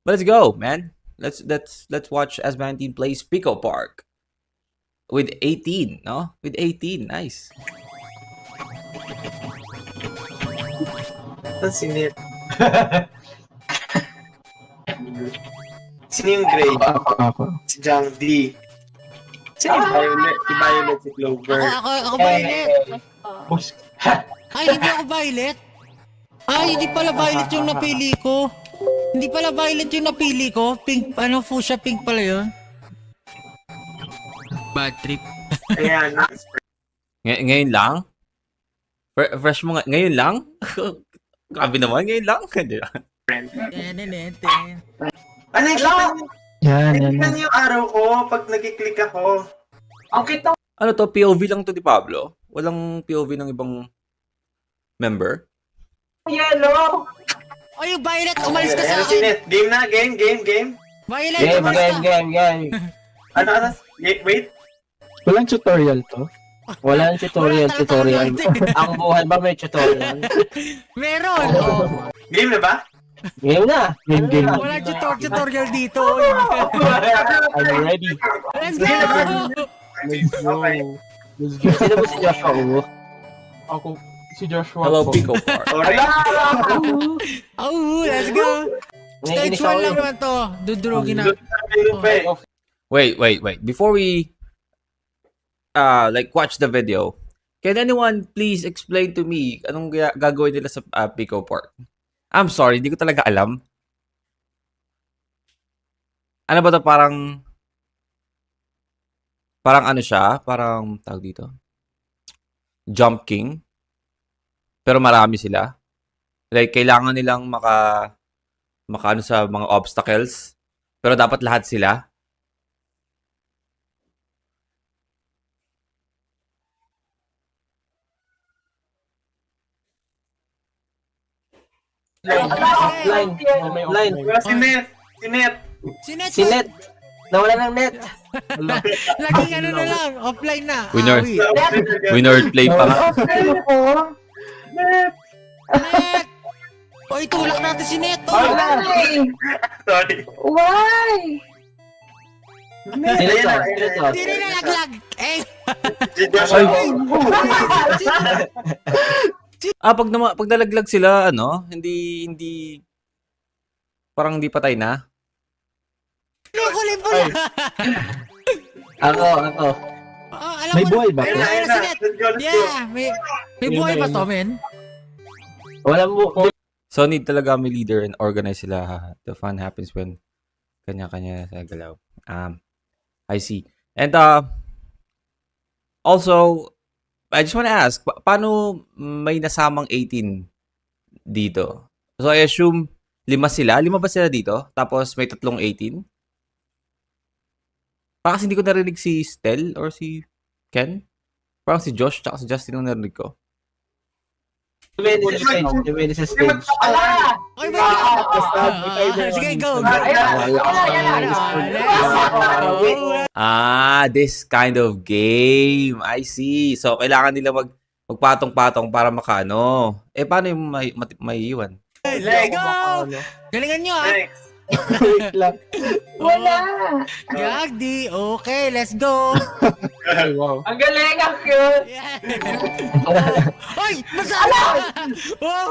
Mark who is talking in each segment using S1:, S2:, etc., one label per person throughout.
S1: But let's go, man. Let's watch Asmantine plays Pico Park with 18, no? With 18, nice.
S2: Ito sinip. Sino yung Gray?
S3: Ako.
S2: Si Jang D. Sino yung Violet? Si Violet, si Clover.
S4: Ako Violet.
S3: Boss.
S4: Ay, hindi ako Violet. Ay, hindi pala Violet yung napili ko. Hindi pala Violet yung napili ko. Pink, fuchsia pink pala yun. Bad trip.
S2: Ayan.
S1: Ngayon lang? Fresh mo ngayon lang? Grabe naman, ngayon lang. Di ba?
S2: Ano yung
S3: Yan.
S2: Tignan yung araw ko pag nag-click ako.
S1: Ano to, POV lang to di Pablo? Walang POV ng ibang member?
S4: Ay, yung Violet, umalis ka sa
S2: Ayan,
S4: akin.
S2: sinip. Game na, game.
S4: Violet, umalis ka.
S2: Ano? Wait.
S3: Walang tutorial to. Walang tutorial. Ang buhay ba may tutorial?
S4: Meron.
S2: Game na ba?
S3: Game na. Game.
S4: Wala tutorial dito.
S3: I'm ready.
S4: Let's go.
S2: Okay.
S3: Sino ba si Joshua Uwo?
S5: Ako, si Joshua
S1: Hello,
S5: po.
S1: Pico Park.
S2: Alright.
S4: Oh, let's go. Stage 1 lang naman to. Dudurugin na.
S1: Wait. Before we watch the video, can anyone please explain to me anong gagawin nila sa Pico Park? I'm sorry, hindi ko talaga alam. Ano ba to, parang ano siya? Parang tawag dito. Jump King. Pero marami sila. Like kailangan nilang makaano sa mga obstacles. Pero dapat lahat sila.
S3: Line.
S2: Sinet.
S3: Nawala ng net.
S4: Laging ano na lang. Offline na.
S1: Winner.
S4: Awi.
S1: Winner play pa nga.
S4: Net. Oy, tulak natin si Neto.
S2: Sorry.
S6: Why?
S3: Sino to?
S4: Hindi na nalaglag. Eh.
S2: Si Joshua.
S1: Pag nalaglag sila, hindi parang hindi patay na.
S4: Kukulin po na.
S3: Ako.
S4: Alam
S3: May
S4: mo
S3: buhay
S4: na-
S3: ba?
S4: Ayun na,
S2: Ayun
S4: si
S2: na.
S4: Net.
S2: Let's go.
S4: Yeah, may buhay ba to, men?
S3: Walang buhay.
S1: So need talaga may leader and organize sila. The fun happens when kanya-kanya sa galaw. I see. And also, I just want to ask, paano may nasamang 18 dito? So I assume 5 sila? 5 ba sila dito? Tapos may 3 18? Parang kasi hindi ko narinig si Stel or si Ken. Parang si Josh tsaka si Justin yung narinig ko.
S3: Depende sa stage.
S4: Oy, sige, go.
S1: This kind of game. I see. So, kailangan nila magpatong-patong para makaano. Paano yung may iwan?
S4: Let's go. Galingan nyo, ha?
S2: Next.
S3: Wait lang.
S6: Wala.
S4: Gagdi. Okay, let's go.
S5: Ay, wow.
S6: Ang galing, ang cute.
S4: Yeah. Oy, masala. Wow.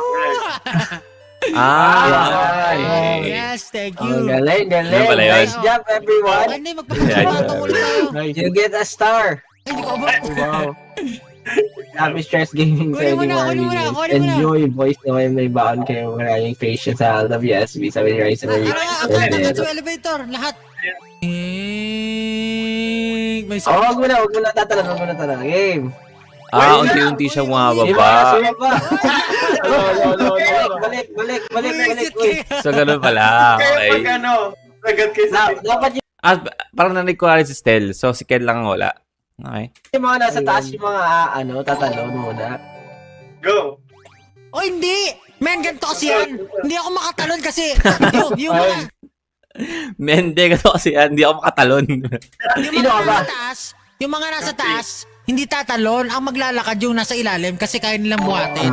S4: Yes, thank you.
S3: Galing.
S1: Ano pala yun?
S3: Nice job, everyone.
S4: Hindi, magpapatong ulit tayo.
S5: Nice.
S3: You get a star.
S4: Hindi ko ba?
S5: Wow.
S3: Happy Stress Gaming
S4: Kunin mo na, kunin mo na, kunin mo na.
S3: Enjoy voice na may baon kayo. Maraming patience sa WSB. Sabi ni Rise
S4: Ano nga, sa elevator, lahat. May
S3: Huwag mo na tatanong. Game.
S1: Unti-unti siyang bumababa.
S3: Balik.
S1: So, ganun pala.
S2: Kaya
S1: Okay.
S2: pag sagad kayo sa
S3: Dapat
S1: Parang narinig ko rin si Stel. So, si Ken lang ang wala. Okay.
S3: yung mga nasa taas yung mga tatanong muna.
S2: Go.
S4: Oh, hindi! Men, ganito kasi yan. Hindi ako makatalon kasi yung mga,
S1: Mende ka kasi hindi ako makatalon.
S3: Sino ka ba?
S4: nasa taas, yung mga nasa taas, hindi tatalon, ang maglalakad yung nasa ilalim kasi kaya nilang buhatin.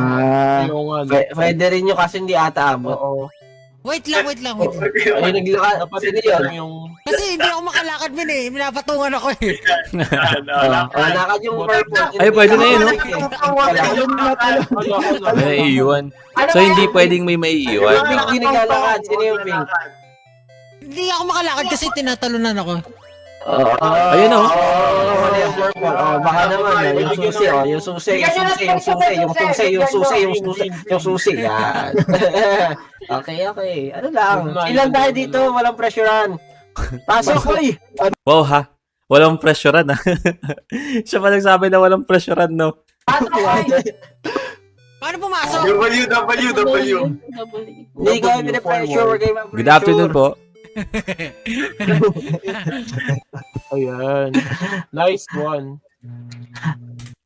S5: Yung ano.
S3: Pwede rin yung kasi hindi ata abot.
S5: Oo.
S4: Wait lang.
S3: Ay, naglakad. Sino yun?
S5: Yung...
S4: Kasi hindi ako makalakad min eh. Minapatungan ako eh.
S3: Lakad yung purple.
S1: Ay, pwede na yun, no?
S5: Ano?
S1: May naiiwan. So, hindi pwedeng may maiiwan.
S3: Yung pink, di naglalakad. Sino yung pink?
S4: Hindi ako makalakad kasi tinatalunan ako.
S1: Ayun, oh.
S3: Ano yung purple? Baka naman, yung susi. Yung susi. Yan. Okay. Ano lang? Ilan tayo dito? Walang pressurean. Pasok, oy!
S1: Wow, ha? Walang pressurean, ha? Siya pa nagsabi na walang pressurean, no?
S4: Paano pumasok?
S2: W.
S3: Hindi kayo pinapressure.
S1: Good afternoon po.
S5: Ayan. Nice one.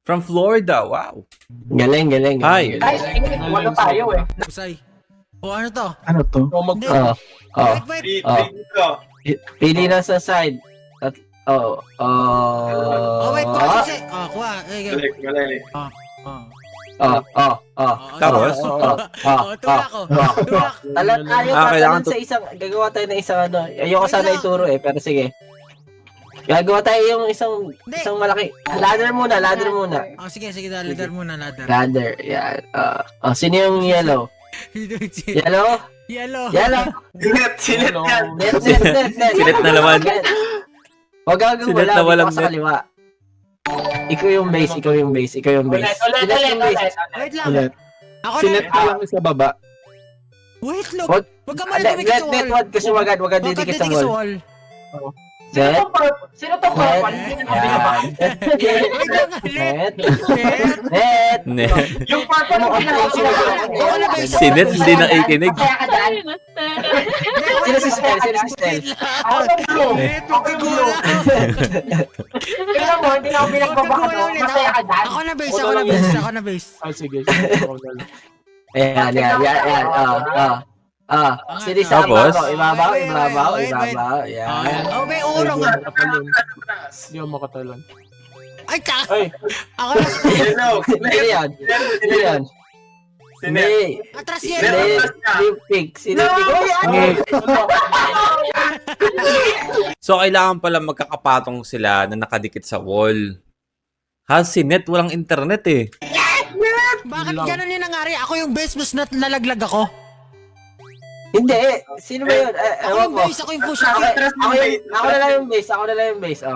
S1: From Florida, wow.
S3: Galing.
S1: Hi.
S6: Wala tayo eh.
S4: Usay. O ano to?
S7: Ano to?
S5: So, mag...
S4: Hindi. Wait.
S3: Pili na sa side.
S4: Oh, wait. Kasi. Kuha.
S1: Tapos?
S4: Tulak ko.
S3: Talan tayo,
S1: kailangan
S3: sa isang, gagawa tayo ng isang ano, ayoko sana ituro pero sige. Gagawa tayo yung isang malaki. Ladder muna.
S4: Sige. Ladder muna.
S3: Ladder, yan. Sino yung yellow? Yellow?
S4: Yellow.
S2: Sinet yan.
S3: Net.
S1: Sinet na naman.
S3: Huwag gagawin
S1: Sinet na
S3: wala,
S1: walang
S3: dito ka sa kaliwa. Ikaw yung base.
S6: Ulit.
S4: Wait lang.
S7: Ulit.
S4: Ako
S7: Sinet
S4: na.
S7: ko lang sa baba.
S4: Wait lang.
S3: Wag-
S4: Wag ka muna dumikit sa wall.
S3: Net, kasi wagad didikit sa wall. Net.
S6: Sino to purple? Hindi na binaba.
S4: Wait lang.
S3: Net.
S4: Net.
S3: Net.
S6: Yung purple mo
S4: Ako na base.
S1: Sinet, hindi na ikinig.
S6: Kaya ka dyan.
S3: Sino si Stel?
S6: Ako ng blue.
S4: Net, magkagula.
S6: Tingnan mo, hindi na ako pinagbabaka to. Masaya ka dyan.
S4: Ako na base.
S5: Sige. Ako na lang.
S3: Yan. Sino sa
S1: Tapos?
S3: ibabaw.
S4: Wait.
S3: Yan.
S4: Oh, may ulo nga.
S5: Hindi ako makatalon.
S4: Ay,
S5: Ay,
S4: ako na.
S3: Sino yan? Hindi.
S4: Atras
S3: Hindi.
S4: yan.
S3: Sino yung pig?
S1: So, kailangan pala magkakapatong sila na nakadikit sa wall. Si Net walang internet eh.
S4: Bakit ganun yung nangyari? Ako yung base, mas nalaglag ako.
S3: Hindi. Sino ba yun?
S4: Ako
S3: Ewan
S4: yung
S3: ko.
S4: base, ako yung push.
S3: Ako na lang yung base.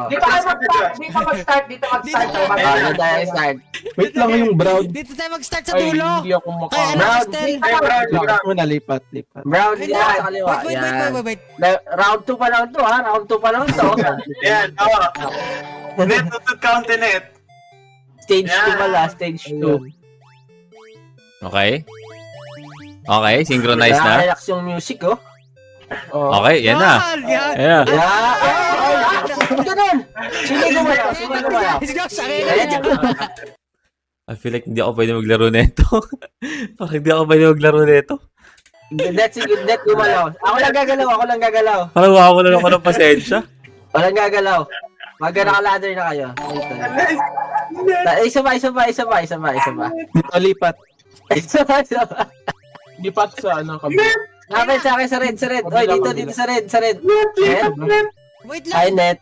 S6: Di pa kayo mag-start. Dito mag-start.
S3: Ano tayo start?
S7: Wait lang yung brown.
S4: Dito tayo mag-start sa
S5: ay,
S4: dulo.
S5: hindi ako
S4: Kaya ano,
S3: Brown.
S4: Estel?
S7: Lipat mo na, lipat.
S3: Brown
S4: Ay,
S3: din
S4: na.
S3: sa kaliwa. Yan.
S4: Wait.
S3: Round 2 pa lang to ha. Round 2 pa lang to.
S2: Yan, Net, tutut count net.
S3: Stage 2 pala. Stage 2.
S1: Okay? Okay, synchronize na.
S3: Relax yung music oh.
S1: Okay, yan na.
S4: Yan.
S1: Ayan.
S3: Ganun. Sino gumalaw?
S1: I feel like hindi ako pwede maglaro nito. Parang hindi ako pwede maglaro nito.
S3: That's good. That gumalaw. Ako lang gagalaw.
S1: Parang wala ako ng pasensya.
S3: Walang gagalaw. Naka-ladder na kayo. Isa pa.
S7: Dito, lipat.
S3: Isa pa.
S5: lipat sa ano kami.
S3: Lapit sa akin sa red. Oy, dito sa red. Net.
S4: Wait
S3: Ay,
S4: lang.
S3: net.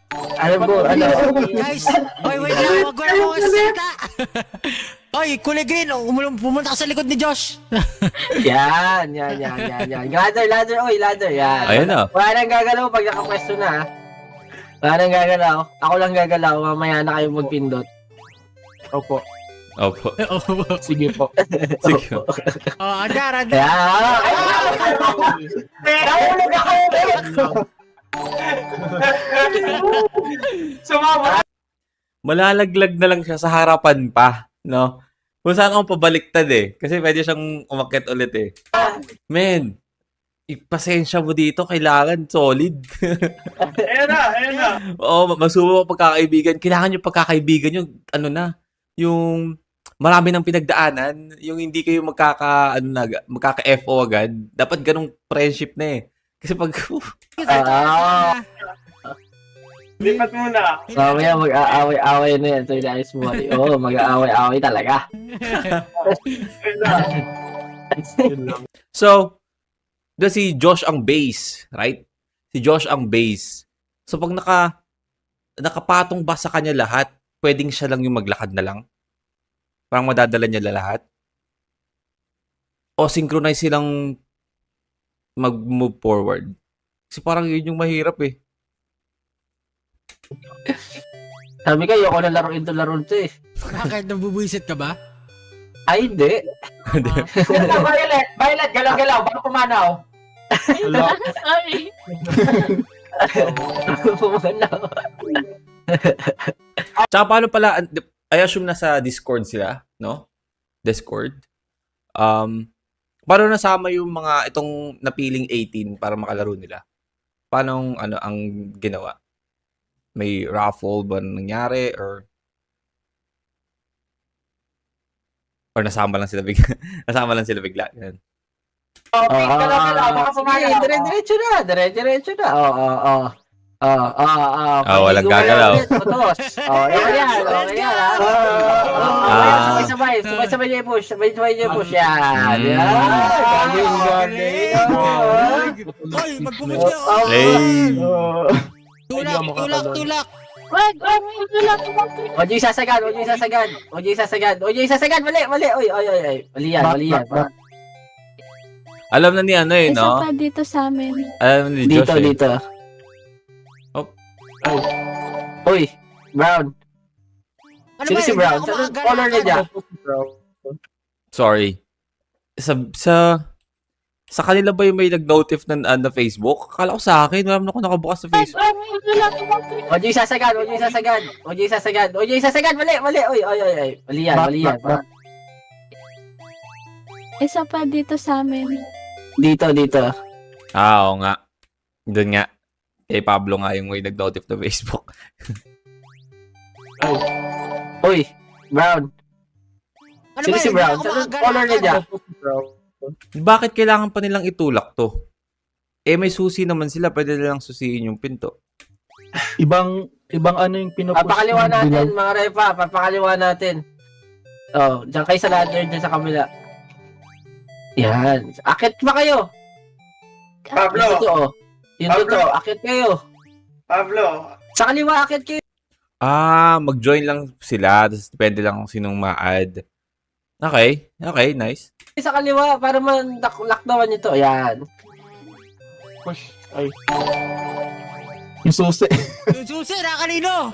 S4: Guys. Oy, wait lang. Wag ko na mga salita. Oy, kulay green. Pumunta ka sa likod ni Josh.
S3: Yan. Ladder. Oy, ladder. Yan.
S1: Ayun na.
S3: Wala nang gagalaw pag nakapwesto na. Ha? Wala nang gagalaw. Ako lang gagalaw. Mamaya na kayo magpindot.
S5: Opo. Sige po.
S1: Sige.
S4: Andar.
S3: Yan.
S6: Nahulog ako. Sumama.
S1: Malalaglag na lang siya sa harapan pa, no? Kung saan ako pabaliktad eh. Kasi pwede siyang umakyat ulit eh. Men, ipasensya mo dito. Kailangan solid.
S2: Ayan na.
S1: Oo, magsubo ka pagkakaibigan. Kailangan yung pagkakaibigan yung yung marami ng pinagdaanan, yung hindi kayo magkaka-FO agad. Dapat ganong friendship na eh. Kasi pag
S2: Lipat muna.
S3: Mamaya mag-aaway-aaway na yan. So, inayos mo. Oo, mag-aaway-aaway talaga.
S5: Yun lang.
S1: So, Diba si Josh ang base, right? Si Josh ang base. So pag nakapatong ba sa kanya lahat, pwedeng siya lang yung maglakad na lang? Parang madadala niya lahat? O synchronize silang mag-move forward? Kasi parang yun yung mahirap eh.
S3: Sabi ko, ayoko na laruin to eh.
S4: Bakit? Nabubuisit ka ba?
S3: Ay, hindi.
S6: Violet, galaw-galaw, baka pumanaw.
S5: Wala.
S8: Sorry.
S1: Tsaka paano pala, I assume nasa Discord sila, no? Discord. Paano nasama yung mga itong napiling 18 para makalaro nila? Paano ang ginawa? May raffle ba nangyari or nasama lang sila bigla? Nasama lang sila bigla. Ganun.
S6: Okay, galaw-galaw, baka pumanaw.
S3: Dire-diretso na. Oo.
S1: Walang gagalaw.
S3: Okay yan. Sabay-sabay niyo i-push. Yan. Galing.
S4: Hoy, mag-pumish ka.
S1: Hey.
S4: Tulak.
S8: Wag, tulak.
S3: Huwag niyo isasagad. Mali. Oy. Mali yan.
S1: Alam na ni ano eh,
S8: Isa
S1: no?
S8: pa dito sa amin.
S1: Alam na ni Josh eh.
S3: Dito.
S1: Oh.
S3: Uy, Brown.
S4: Ano
S3: Sino
S4: ba
S3: si
S4: yun?
S3: Brown?
S4: Ako
S3: Saan
S4: maaga
S3: color niya
S4: na-
S3: dyan?
S1: Sorry. Sa kanila ba yung may nag-notif na Facebook? Akala ko sa akin. Wala naman ako nakabukas sa Facebook.
S3: Huwag niyo isasagad. Mali. Oy. Mali yan.
S8: Isa pa dito sa amin.
S3: Dito.
S1: Oo nga. Doon nga. Eh, Pablo nga yung may nag-notif na Facebook.
S3: Uy, Brown.
S4: Ano
S3: Sino
S4: ba
S3: si
S4: yun?
S3: Brown?
S4: Ako
S3: Saan
S4: maaga
S3: color
S4: na-
S3: niya dyan?
S1: Bakit kailangan pa nilang itulak to? Eh, may susi naman sila. Pwede nilang susiin yung pinto.
S7: Ibang ano yung pinupush.
S3: Papakaliwa
S7: ng
S3: natin,
S7: dilaw.
S3: mga repa. Papakaliwa natin. Oh, diyan kayo sa ladder, dyan sa kabila. Yan. Akit ba kayo?
S2: Pablo,
S3: Yung totoo.
S2: Pablo.
S3: Akit kayo.
S2: Pablo,
S3: Sa kaliwa, akit kayo.
S1: Mag-join lang sila. Tapos depende lang kung sinong ma-add. Okay, nice.
S3: Sa kaliwa, para man-lockdown nyo to. Yan.
S5: Push. Ay.
S7: Yung susi.
S4: Yung susi, nakakanino?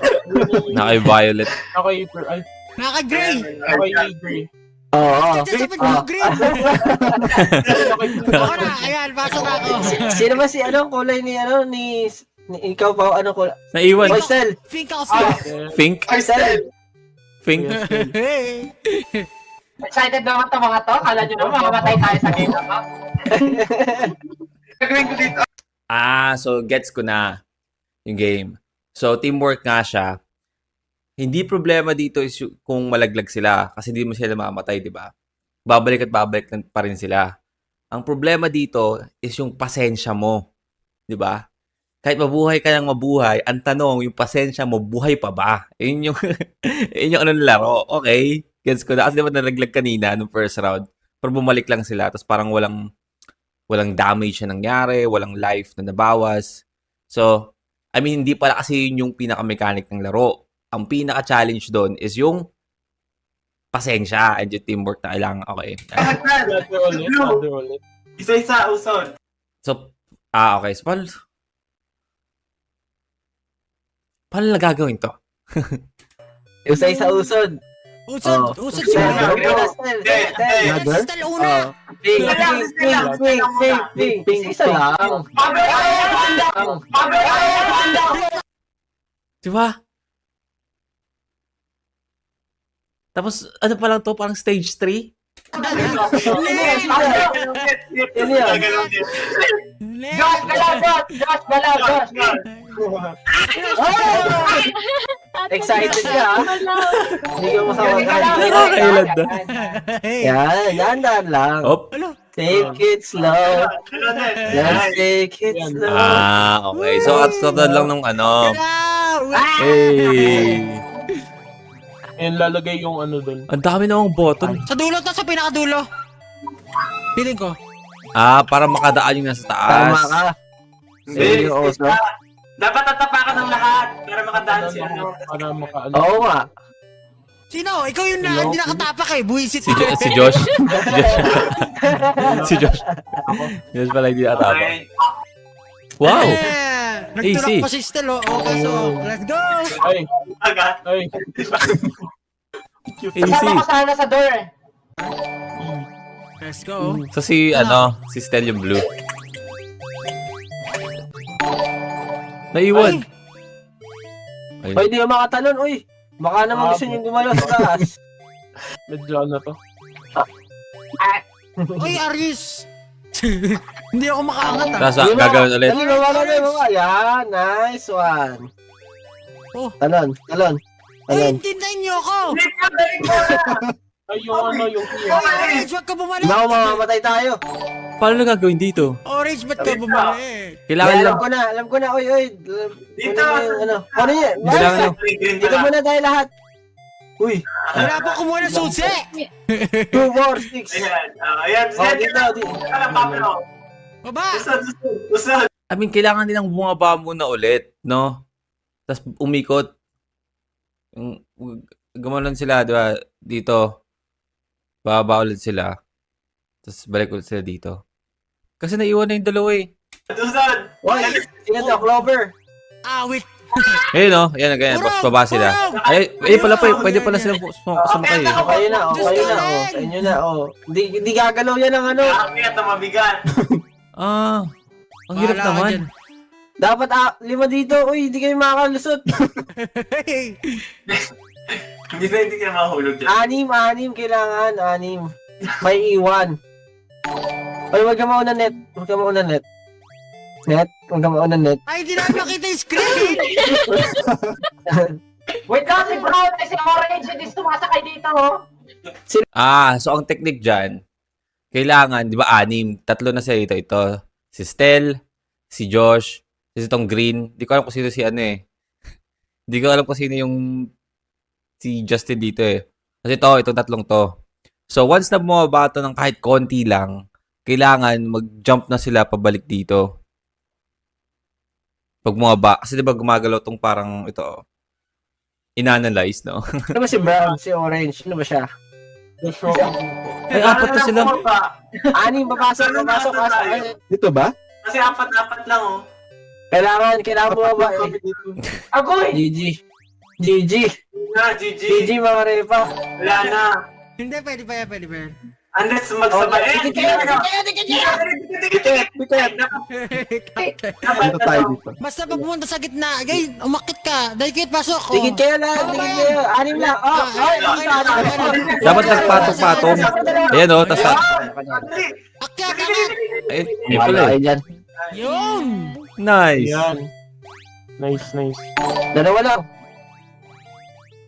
S1: Naka-violet.
S5: Naka-hyper. Ay.
S4: Naka-gray.
S5: Naka-hyper.
S3: Oo.
S4: Diyan sa pinto, green. Ako na, ayan, pasok na ako.
S3: Sino ba si kulay ni ikaw pa ano kulay?
S1: Naiwan.
S3: Moistel.
S4: Pink ako siya.
S1: Fink?
S3: Moistel.
S1: Fink?
S4: Hey.
S6: Excited naman to mga to. Kala nyo naman, mamamatay tayo sa game na to. Gagawin ko dito.
S1: So gets ko na yung game. So teamwork nga siya. Hindi problema dito is kung malaglag sila kasi hindi mo sila mamatay, di ba? Babalik pa rin sila. Ang problema dito is yung pasensya mo, di ba? Kahit mabuhay ka ng mabuhay, ang tanong, yung pasensya mo, buhay pa ba? Yun yung, yun yung laro. Okay, gets ko na. Kasi di ba nalaglag kanina nung first round? Pero bumalik lang sila, tapos parang walang damage na nangyari, walang life na nabawas. So, hindi pala kasi yun yung pinaka-mechanic ng laro. Ang pinaka-challenge doon is yung pasensya and yung teamwork na kailangan. Okay.
S5: Ladder ulit.
S2: isa-isa, usod.
S1: So, okay. So, paano na gagawin to?
S3: Isa-isa usod.
S4: Usod siya. Crystal una.
S3: Ping. Isa lang.
S1: Di ba? Tapos, ano pa lang to? Parang stage 3?
S6: Josh, galaw.
S3: Excited ka, ha? Hindi ka makakakain.
S1: Nakakailan na.
S3: Yan, dahan lang.
S1: Op.
S3: Take it slow. Just take it slow.
S1: Okay. So, at total lang nung ano. Hey!
S5: And lalagay yung ano dun.
S1: Ang dami namang button.
S4: Sa dulo to, sa pinakadulo. Piling ko.
S1: Para makadaan yung nasa
S3: Tama
S1: taas.
S3: ka.
S2: Hindi,
S3: Seryoso?
S2: dapat tatapakan ng lahat para makadaan si ano.
S5: Para makaano.
S3: Oo nga.
S4: Sino? Ikaw yung hindi nakatapak eh. Buwisit.
S1: Si Josh. Si Josh. Si Josh pala hindi nakatapa.
S2: Okay.
S1: Wow!
S4: Nagtulak
S1: Easy.
S4: pa si Stel, oh. Okay, so, let's go!
S5: Ay,
S2: Agad.
S5: ay.
S1: Easy.
S6: Kasama ko sana sa door eh.
S4: Let's go.
S1: So si Stel yung blue. Naiwan. Ayun.
S3: Oy, di ka makatalon, oy. Baka naman gusto niyong gumalaw sa taas.
S5: Medyo ano to.
S4: Uy, Aris! Hindi ako makaangat, ah.
S1: Tapos gagawin ulit.
S3: Dali, mawala na yung mga. Yan, nice one.
S4: Oh.
S3: Talon.
S4: Uy, tindahin niyo ako!
S5: Ay, yung ano, yung
S4: Uy, Orange, wag ka bumalik!
S3: Baka mamamatay tayo.
S1: Paano na gagawin dito?
S4: Orange, ba't ka bumalik?
S1: Kailangan
S3: Ay,
S1: lang.
S3: alam ko na, oy.
S2: Dito.
S3: Ano yun?
S1: Kailangan lang.
S3: Dito muna tayo lahat. Uy,
S4: Hirapan ko muna susi!
S3: 2, 4, 6.
S2: Ayan. Ayan.
S3: Oh, dito.
S2: Alam, Pablo.
S4: Baba!
S2: Usad.
S1: I mean, kailangan nilang bumaba muna ulit, no? Tapos umikot. Gumanon sila, di ba? Dito. Bababa ulit sila. Tapos balik ulit sila dito. Kasi naiwan na yung dalawa eh.
S2: Usad.
S3: Uy, sino to? Clover.
S4: Awit!
S1: Ayun no? Ayan, ganyan. Tapos baba sila. Ay, pala pa. Pwede pala silang sumakay eh.
S3: Okay na, okay na. Oh, sa inyo na, oh. Hindi gagalaw yan ng ano.
S2: Akit na mabigat.
S1: Ang hirap
S4: Bahala ka
S1: naman.
S4: dyan.
S3: Dapat 5 dito. Uy, hindi kayo makakalusot.
S2: Hindi ka mahulog dyan.
S3: 6 kailangan. 6. May iwan. Uy, wag ka mauna net. Wag ka mauna net. Wag ka mauna net.
S4: Ay, hindi namin makita yung screen!
S6: Wait lang, si Brown, si Orange, hindi sumasakay dito, oh.
S1: So ang technique dyan, kailangan, di ba, 6. 3 na sila ito. Ito, si Stel, si Josh, si itong Green. Di ko alam kung sino si ano eh. Di ko alam kung sino yung si Justin dito eh. Kasi itong 3 to. So once na bumaba ito ng kahit konti lang, kailangan mag-jump na sila pabalik dito. Pag bumaba. Kasi di ba gumagalaw tong parang ito, inanalyze, no?
S3: Ano ba si Brown? Si Orange? Ano ba siya?
S1: Ay, 4 na sila.
S3: 6, papasok.
S7: Dito ba?
S2: Kasi apat lang oh.
S3: Kailangan bumaba eh.
S6: Agoy!
S3: GG,
S2: GG.
S3: mga repa.
S2: Wala na.
S4: Hindi, pwede pa yan.
S2: Unless magsabay.
S7: Dito tayo dito.
S4: Basta pag pumunta sa gitna, gay, umakit ka. Dahil pasok. Oh.
S3: Tigit kayo lang. 6 lang.
S1: Dapat nagpatong-patong. Ayan o, tas
S4: Akyat!
S1: ayun, ayun pala eh.
S3: dyan.
S4: Yun!
S1: Nice.
S5: Yan. Nice.
S3: Dalawa lang.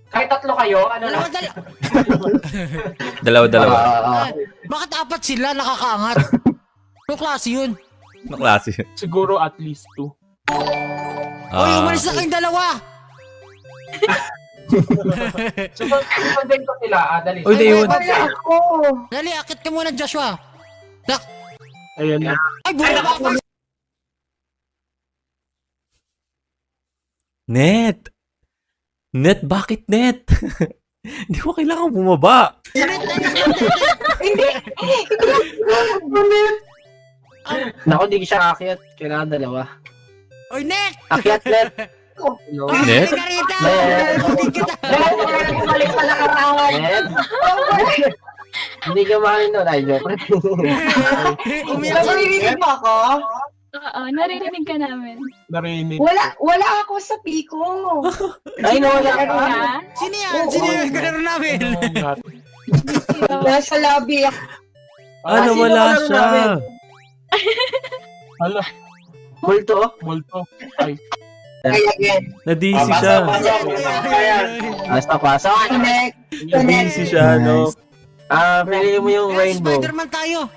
S6: Kahit 3 kayo, ano lang.
S1: Dalawa.
S4: Bakit 4 sila nakakaangat? Ano klase yun?
S1: Anong klase?
S5: Siguro at least 2.
S4: Uy, umalis na kayong dalawa!
S6: Sundan ko sila, dali.
S1: Uy, naiwan.
S4: Dali, akit ka muna, Joshua.
S5: Ayan na.
S4: Ay, bumaba ako.
S1: Net, bakit net? Hindi ko kailangan bumaba.
S3: Naku, di siya akyat. Kailangan dalawa.
S4: Oy, Net!
S3: Akyat net.
S1: Net?
S4: Ka rito!
S3: Net.
S4: Hindi kita.
S6: Bumalik sa nakaraan.
S3: Net. Hindi ka mahalin nun. Ay, joke.
S4: Umiyak ka.
S6: Naririnig mo ako?
S8: Oo, narinig ka namin.
S5: Narinig.
S6: Wala ako sa piko.
S3: Ay, nawala ka na.
S8: Ha?
S4: Sino yan? Sino yung kalaro namin?
S6: Nasa lobby ako.
S1: Ano,
S3: sino
S1: wala
S3: ka
S1: siya.
S5: Hala,
S3: Multo.
S5: multo. Ay,
S1: Na-DC siya.
S3: Pasok.
S1: Na-DC siya, no?
S3: Pili mo yung rainbow.
S4: Spider-Man tayo.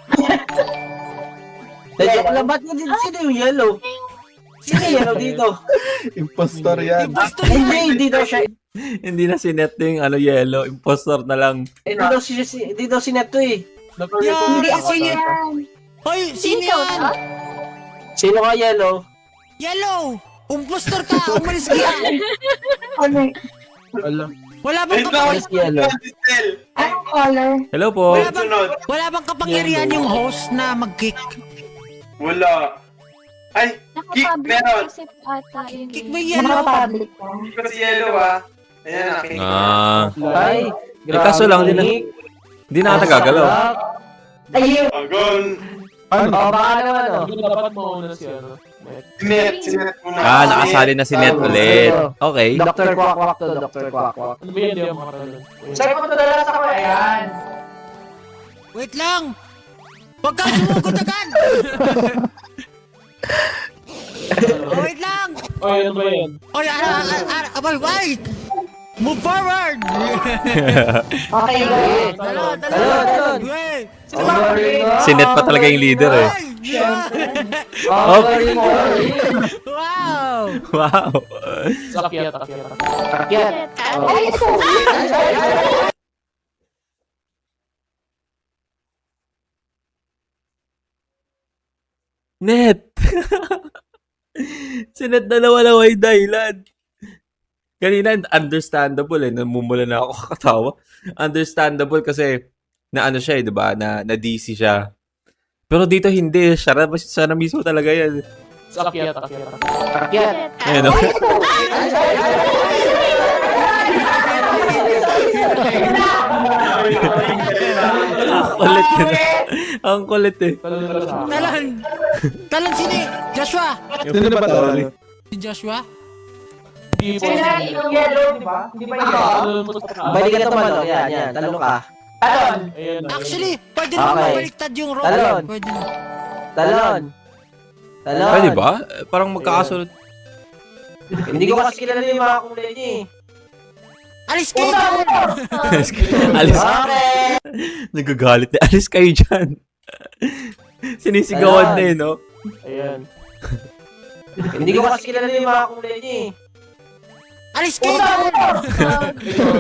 S3: Joke lang, ba't sino yung yellow? Sino yung yellow dito?
S7: Impostor yan.
S3: Hindi daw siya.
S1: Hindi na si Net yung yellow. Impostor na lang.
S3: Hindi daw si Neto eh.
S5: nag-recognize
S4: Hindi
S5: ako
S4: ako
S5: ata.
S4: yan. Hoy, sino
S8: Ikaw
S4: yan?
S8: ba?
S3: Sino ka yellow?
S4: Yellow! Impostor ka! Umalis ka!
S5: Ala.
S4: Wala bang
S2: Wait lang.
S3: Umalis yellow.
S2: Distel.
S8: Anong color?
S1: Hello po.
S4: Wala bang kapangyarihan yung host na mag-kick?
S2: Wala. Ay, kick
S8: Naka-public
S2: meron.
S8: kasi ata yun.
S4: Kick ba yellow?
S8: Naka-public ka.
S2: Hindi ko si Yellow ah. Ayan, aking.
S3: Ay,
S1: kaso lang,
S3: grabe,
S1: di na-
S3: Nick.
S1: Hindi na ata gagalaw.
S3: Ayun.
S2: Agon.
S3: Oh, baka naman, oh.
S5: Hindi dapat mauna si ano. Net.
S2: Sinet muna.
S1: Nakasali na si Net ulit. Okay.
S3: Dr. Quack to, Dr. Quack.
S5: Ano ba yan? Hindi ako makatalon.
S6: Second to the last ako. Ayan.
S4: Wait lang! Huwag kang sumugod agad! Oh, wait lang!
S5: Oy, ano ba yan?
S4: Oy, abay, wait! Move forward!
S6: Okay, guys.
S4: Talon!
S3: Talon!
S4: Wait!
S1: Si Net pa talaga yung leader eh.
S3: Oh,
S4: Wow!
S1: Wow.
S5: Akyat.
S3: Akyat.
S8: Ay,
S1: Net! Si Net na nawala yung dahilan. Kanina, understandable eh. Namumula na ako kakatawa. Understandable kasi na ano siya eh, di ba? Na DC siya. Pero dito hindi. Siya na mismo talaga yan.
S5: Akyat.
S3: Akyat.
S1: Ayun o. Ang kulit eh. Ang kulit eh.
S5: Talon ka sa akin.
S4: Talon! Talon, sino eh? Joshua!
S7: Sino na ba tawag?
S4: Si Joshua?
S5: Hindi po.
S6: Sino na yung yellow, di ba? Hindi ba yun?
S5: Talon mo sa taas.
S3: Balik ka tumalo. Yan. Talo ka.
S6: Talon.
S5: Ayan.
S4: Actually, pwede naman
S3: Okay.
S4: mabaliktad yung role.
S3: Talon.
S4: Pwede na.
S3: Talon.
S1: Pwede ba? Parang magkakasunod.
S3: Hindi ko kasi kilala yung mga kulay niya eh.
S4: Alis kayo!
S1: Alis.
S3: Okay.
S1: Nagagalit na. Alis kayo dyan. Sinisigawan na eh, no?
S5: Ayan.
S3: Hindi ko kasi kilala yung mga kulay niya eh.
S4: Alis kayo!
S3: Okay.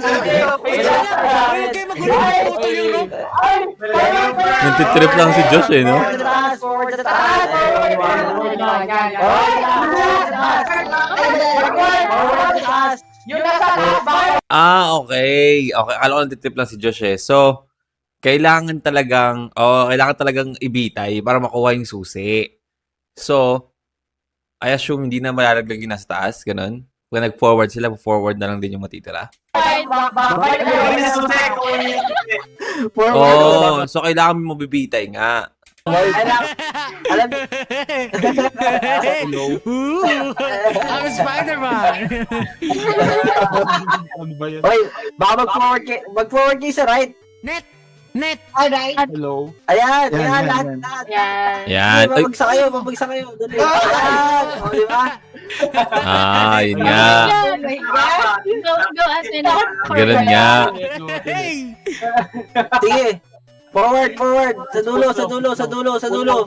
S4: Huwag kayo magulo. Puto yung rope.
S1: Nantitrip lang si Josh eh, no?
S3: Forward to the taas.
S6: Yung nasa taas, bakit?
S1: Okay. Okay, akala ko nantitrip lang si Josh eh. So, kailangan talagang ibitay para makuha yung susi. So, I assume hindi na malalaglag yung nasa taas, ganun. Kung nag-forward sila, forward na lang din yung matitira. Oh, so kailangan mo bibitay nga.
S3: Alam
S4: Ooh, I'm Spider-Man!
S5: Ano ba yan?
S3: Hoy, baka mag-forward kayo sa right.
S4: Net!
S6: Alright.
S5: Hello?
S3: Ayan,
S7: Yan,
S3: yan,
S7: yan,
S3: lahat.
S8: Yan.
S1: Yan. Ay,
S3: Mabagsak kayo. Dali. Ayan, o, di ba?
S1: yun nga.
S8: Oh my God. Go, Ate Net.
S1: Ganun nga.
S4: Hey!
S3: Sige. Forward. Sa dulo.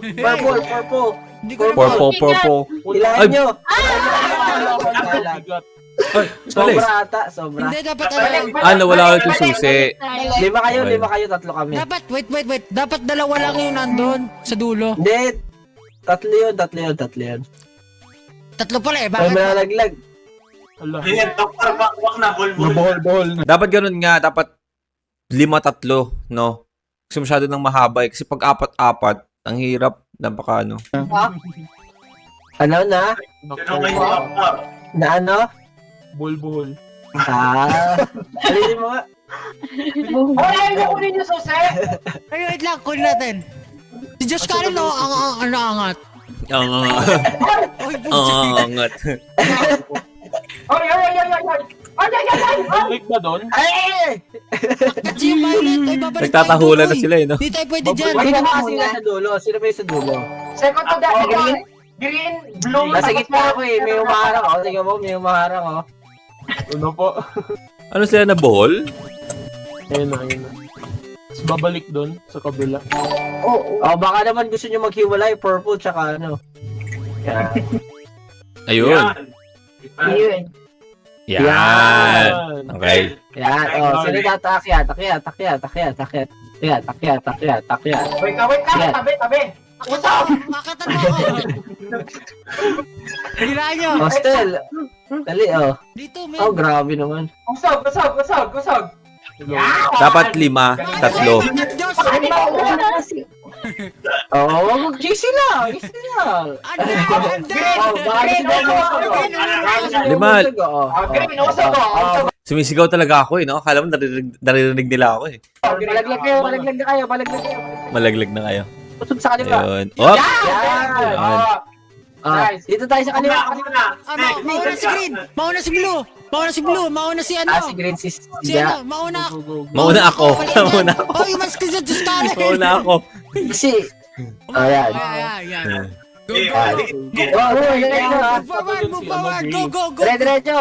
S3: Purple.
S4: Hindi ko na
S1: Purple.
S3: Hilahin
S1: Ay.
S3: nyo.
S5: Bigat.
S1: Ay, alis.
S3: Sobra ata, sobra.
S4: Hindi, dapat ano.
S1: Nawala ulit yung susi.
S3: Lima kayo,
S1: Okay.
S3: tatlo kami.
S4: Dapat, wait. Dapat dalawa lang yung nandun sa dulo.
S3: Hindi. Tatlo yun.
S4: Tatlo pala eh,
S3: Ay,
S4: bakit?
S3: malalaglag.
S5: Hala.
S2: Ayan, Dr. Bakwak na.
S7: Bohol na.
S1: Dapat ganun nga. Dapat 5-3, no? Kasi masyado nang mahaba eh. Kasi pag 4-4, ang hirap. Napaka ano.
S3: Ano na?
S2: Ganun kayo Bakwak.
S3: Na ano?
S5: Buhol.
S3: Alinin mo nga.
S6: Wala yung kunin yung susi.
S4: Ay, wait lang, kunin natin. Si Josh Karen, no? Ang angat.
S1: Ang
S4: Oy,
S1: angat.
S6: Oy.
S5: Balik ba doon?
S3: Ay!
S4: Kasi yung violet, ay babalik
S1: Nagtatahulan
S4: tayo
S1: na sila eh, no?
S4: Hindi tayo pwede dyan.
S3: Sino ba sila sa dulo? Sino ba yung sa dulo?
S6: Second to the green, blue.
S3: Nasa gitna ako eh. May umaharang ako. Tingnan mo, may umaharang ako.
S5: Ano po?
S1: Ano sila na ball?
S5: Ayun na. Tapos babalik doon sa kabila.
S3: Oh, baka naman gusto nyo maghiwalay. Purple tsaka ano.
S1: Ayun.
S6: Yun.
S1: Yan. Okay.
S3: Yan, oh, sino data akyat.
S6: Wait ka,
S3: Yan.
S6: tabi. Usap!
S4: Bakit ano ako? Hilaan nyo.
S3: Hostel. Dali, oh.
S4: Dito,
S3: Oh,
S4: men.
S3: grabe naman.
S6: Usog! Yeah!
S1: Dapat 5, 3.
S4: Diyos!
S3: Oh, wag GC lang. Oh, baka si Demo.
S1: Lima.
S6: Green, usog ko!
S1: Sumisigaw talaga ako no? Akala mo naririnig nila ako eh.
S3: Palaglag na kayo.
S1: Malaglag na kayo.
S3: Usog sa kanila.
S1: Ayun. Op!
S3: Yan.
S6: Oh,
S3: Ah,
S6: Nice.
S3: dito tayo sa kanila.
S4: Mauna si Green. Mauna si Blue. Mauna si ano.
S3: Ah, si Green si
S4: Si
S3: Ja.
S4: ano, mauna.
S1: Mauna ako. Mauna ako.
S4: Oh, yung mas kasi Diyos ka rin.
S1: Mauna ako.
S3: Si. Oh, yan.
S4: Yan. Go,
S3: Yan.
S4: go.
S3: Oh, diretso ha.
S4: Move forward. Go.
S3: Diretso.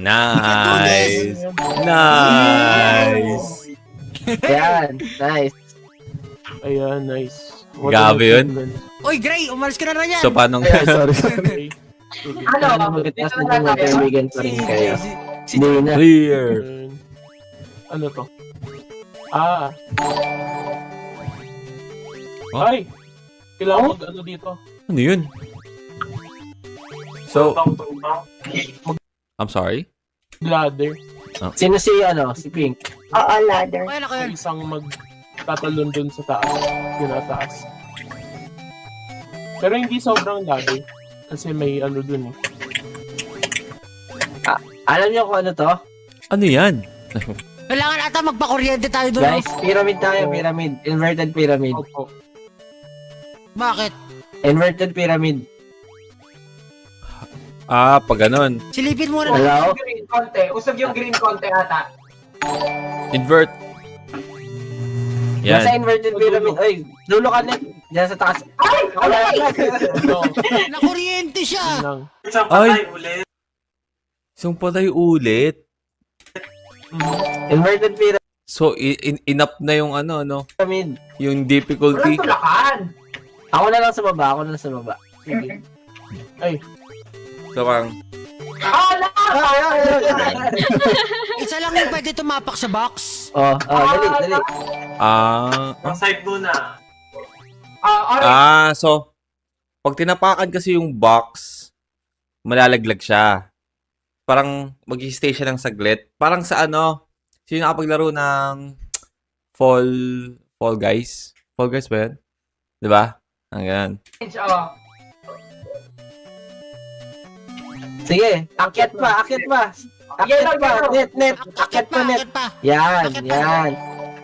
S1: Nice. Nice.
S3: Yan. Nice.
S5: Ayan, nice.
S1: Grabe yun.
S4: Oy, Gray, umalis ka na rin yan.
S1: So, paano?
S7: Sorry.
S5: Okay.
S6: Ano?
S3: Magkataas na dyan, magkaibigan pa rin kayo. Hindi na.
S1: Clear.
S5: Ayan. Ano to? Ah.
S1: Oh?
S5: Ay! Kailangan mag-ano dito.
S1: Ano yun? So, I'm sorry?
S5: Ladder.
S3: Sino si, si Pink?
S8: Oo, ladder.
S4: Kaya na ko yan.
S5: Isang magtatalon dun sa taas. Tinataas. Pero hindi sobrang ladder. Kasi may ano dun eh.
S3: Alam niyo kung ano to?
S1: Ano yan?
S4: Kailangan ata magpakuryente tayo doon.
S3: Guys, pyramid tayo, pyramid. Inverted pyramid.
S5: Opo.
S4: Bakit?
S3: Inverted pyramid.
S1: Ah, pag ganun.
S4: Silipin muna.
S3: Hello?
S6: Green konti. Usog yung green konti ata.
S1: Invert.
S3: Nasa
S1: Yan.
S3: inverted pyramid. Oy, dulo ka net. Diyan sa taas.
S6: Ay!
S5: No,
S4: Nakuryente
S5: yun
S4: siya.
S5: lang.
S1: Ay! Isang patay ulit.
S3: Inverted
S1: So, inap na yung ano,
S3: pyramid.
S1: yung difficulty.
S6: Walang tulakan.
S3: Ako na lang sa baba.
S5: Sige. Ay,
S1: So, parang,
S6: Ala!
S4: Isa lang yung pwede tumapak sa box.
S3: Dali.
S1: so, pag tinapakan kasi yung box, malalaglag siya. Parang mag-stay siya ng saglit. Parang sa sino nakapaglaro ng Fall Guys? Fall Guys ba yan? Diba? Ang ganun.
S6: Oh.
S3: Sige, akyat pa.
S6: Yellow.
S3: Net. Akyat pa, net. Yan.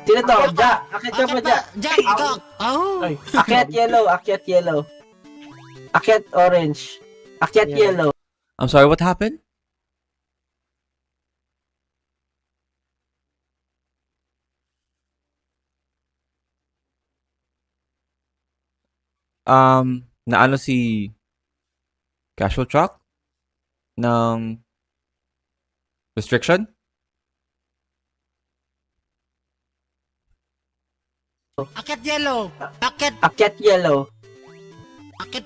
S3: Sino to? Ja. Akyat ka pa, Ja.
S4: Jack, ikaw. Oh.
S5: ay.
S3: Akyat yellow. Akyat orange. Akyat
S5: Yeah.
S3: yellow.
S1: I'm sorry, what happened? Naano si Casual Truck ng restriction?
S4: Akit yellow. Akit
S3: Akyat yellow.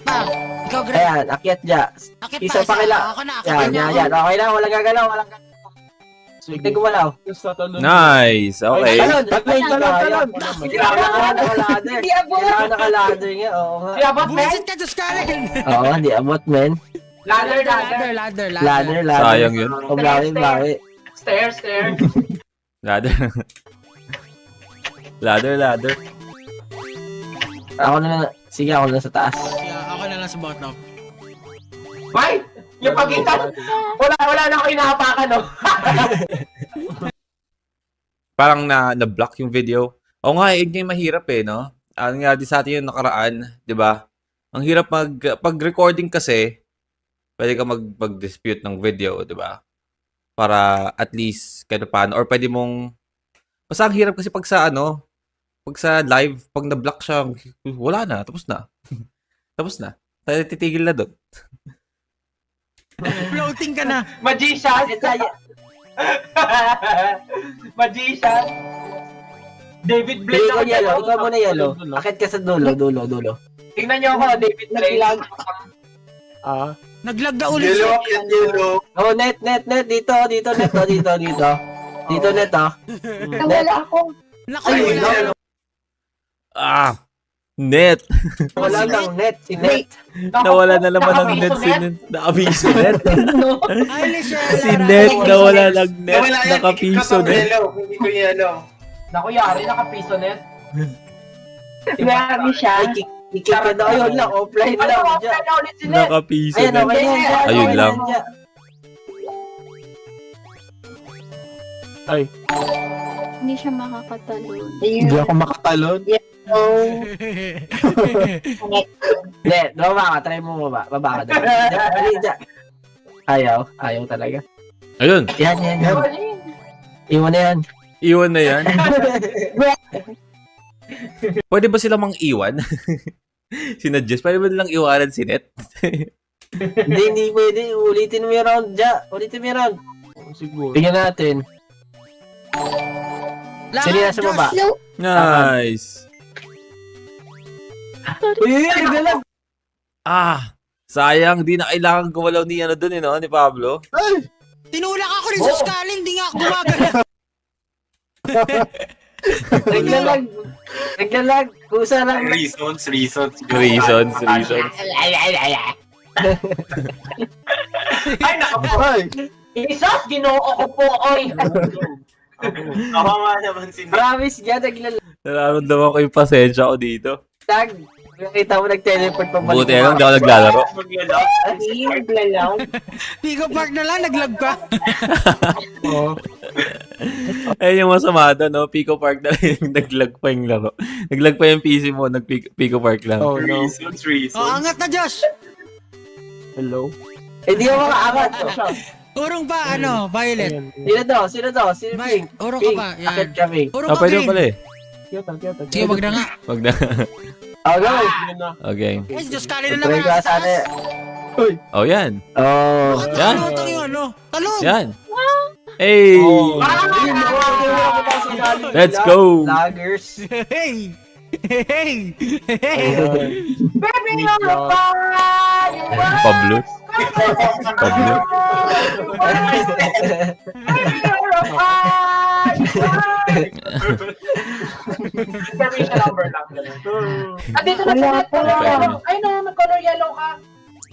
S4: pa. Ikaw, Gray.
S3: Ayan, akyat Ja.
S4: Akit
S3: Isa pa kila.
S4: Ako na, akit na
S3: Yan.
S4: niya.
S3: Okay lang, walang gagalaw.
S5: Sige.
S3: Hindi gumalaw.
S5: Tapos tatalon.
S1: Nice! Okay.
S3: Talon.
S8: Kailangan
S3: Kailangan naka-ladder nga. Oo nga.
S6: Si Abot, men.
S4: Buwisit ka, Diyos ka rin.
S3: Oo, hindi abot, men.
S6: Ladder.
S3: Ladder.
S1: Sayang yun.
S3: Bawi.
S6: Stair.
S1: Ladder. ladder.
S3: Ako na sa taas.
S4: Ako na lang sa bottom.
S6: Why? Yung pagitan. Wala na ako inahapakan, no?
S1: Parang na-block yung video. Oo nga, yun yung mahirap no? Ano nga di sa atin yung nakaraan, di ba? Ang hirap pag-recording kasi, pwede ka mag-dispute ng video, di ba? Para at least, kahit paano, or pwede mong, basta ang hirap kasi pag sa live, pag na-block siya, wala na, tapos na. Tapos na. Tayo titigil na doon.
S4: Floating ka na.
S6: Magician. Magician. David Blaine.
S3: Pili ko yellow. Ikaw muna yellow. Akit ka sa dulo.
S6: Tingnan niyo ako, David Blaine.
S4: Naglag na ulit siya.
S3: Oh, net. Dito. Net. Dito. Dito net, oh.
S8: Nawala ako.
S4: Naku,
S3: Ay,
S4: wala.
S3: wala.
S1: Ah! Net!
S3: Wala lang net, si net.
S1: Nawala na naman ng net si Net. Nakapiso net.
S4: Ay, Lisha.
S1: Si Net nawala ng net. Nakapiso net.
S2: Hindi ko yellow.
S6: Naku, yari, nakapiso net.
S8: Grabe siya.
S3: Ay, kikik ka na. Ayun lang, offline
S6: Ano,
S3: lang.
S6: offline na ulit si net.
S1: Nakapiso
S3: Ayan,
S1: net.
S3: okay yan, Jack.
S1: Ayun
S3: Okay
S1: lang.
S3: yan, Jack.
S5: Ay,
S8: Hindi siya makakatalon.
S7: Hindi ako makatalon.
S3: Net, baba ka. Try mo baba. Baba ka doon. Dali, Jack. Ayaw. Ayaw talaga.
S1: Ayun.
S3: Yan. Iwan na yan.
S1: Iwan na yan. Pwede ba sila mang iwan? Sinadjust. Pwede ba nilang iwanan si Net?
S3: Hindi pwede. Ulitin mo yung round, Jack. Ulitin mo yung round.
S5: siguro.
S3: Tingnan natin. Sino na sa baba?
S8: No.
S1: Nice.
S3: Uy, naglalag.
S1: Ah! Sayang. Di na kailangan gumalaw ni ano dun, no? Ni Pablo.
S4: Tinulak ako rin sa scaling, hindi nga ako gumagalaw.
S3: Naglalag. Kusa lang.
S2: Reasons.
S1: Reasons.
S6: Ay, nakapo.
S7: Ay!
S6: Isas, ginoo ko po, oy.
S2: Kawawa naman si Nick.
S3: Promise ka, naglalag.
S1: Nararamdaman ko yung pasensya ko dito.
S3: Nakita mo nag-teleport pa balik.
S1: Buti lang, hindi ako naglalaro.
S2: Maglalaw.
S6: Naglalaw.
S4: Pico Park na lang, naglag pa.
S1: Ayun yung masama doon, no? Pico Park na lang yung naglag pa yung laro. Naglag pa yung PC mo, nag-Pico Park lang.
S5: Oh no.
S2: Reasons.
S4: Oh, angat na, Josh.
S5: Hello?
S3: Hindi ako makaangat.
S4: Urong pa, Violet.
S5: Ayan.
S3: Sino to? Sino Pink?
S4: Urong ka
S3: Pink.
S4: pa.
S3: Akit
S4: Yan.
S3: ka, Pink.
S4: Urong
S1: Ah,
S4: ka,
S1: pwede
S4: green.
S1: pala eh.
S5: Kiyata.
S4: Sige, wag na nga.
S1: Wag na.
S3: Okay.
S5: Yun na.
S1: Okay.
S4: Ay, Diyos, kali na
S3: Try
S4: naman
S3: ko
S4: nasa
S3: sana.
S4: taas.
S1: Oh, yan.
S3: Oh.
S1: Yan.
S4: Talon, yung talon.
S1: Yan. Hey! Let's go!
S3: Vloggers.
S4: Hey! Hey! Hey!
S6: Baby, you're fine.
S1: Pablo. Pablo.
S6: Baby, you're fine. Permission number lang. Andito na si net. Ay, no, nag-color yellow ka.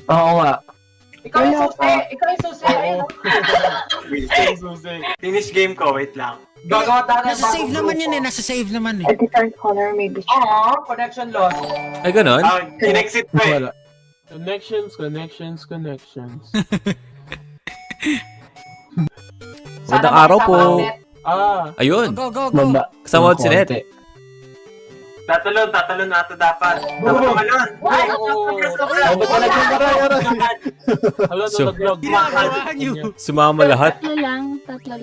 S3: Oo nga.
S6: Ikaw yung susi. Ikaw yung susi. Ayun.
S2: Finish game ko, wait lang.
S6: Gagawa tayo ng
S4: Nasa save
S6: bagong
S4: naman
S6: grupo.
S4: yun eh. Nasa save naman eh.
S8: A different color maybe.
S6: Oo, connection loss.
S1: Ay, ganon?
S2: In-exit ko eh.
S7: Wala.
S5: Connections.
S1: Magandang araw po.
S5: Ah,
S1: Ayun.
S4: Go.
S3: Baba.
S1: Kasama si Net.
S2: Tatalon na ito dapat. Tatalon.
S6: Ay,
S3: Ay, ba't ka nagkakaroon?
S5: hala na
S1: So-
S5: nag-log.
S4: Ginagawa niyo.
S1: Sumama lahat.
S8: Tatlo lang.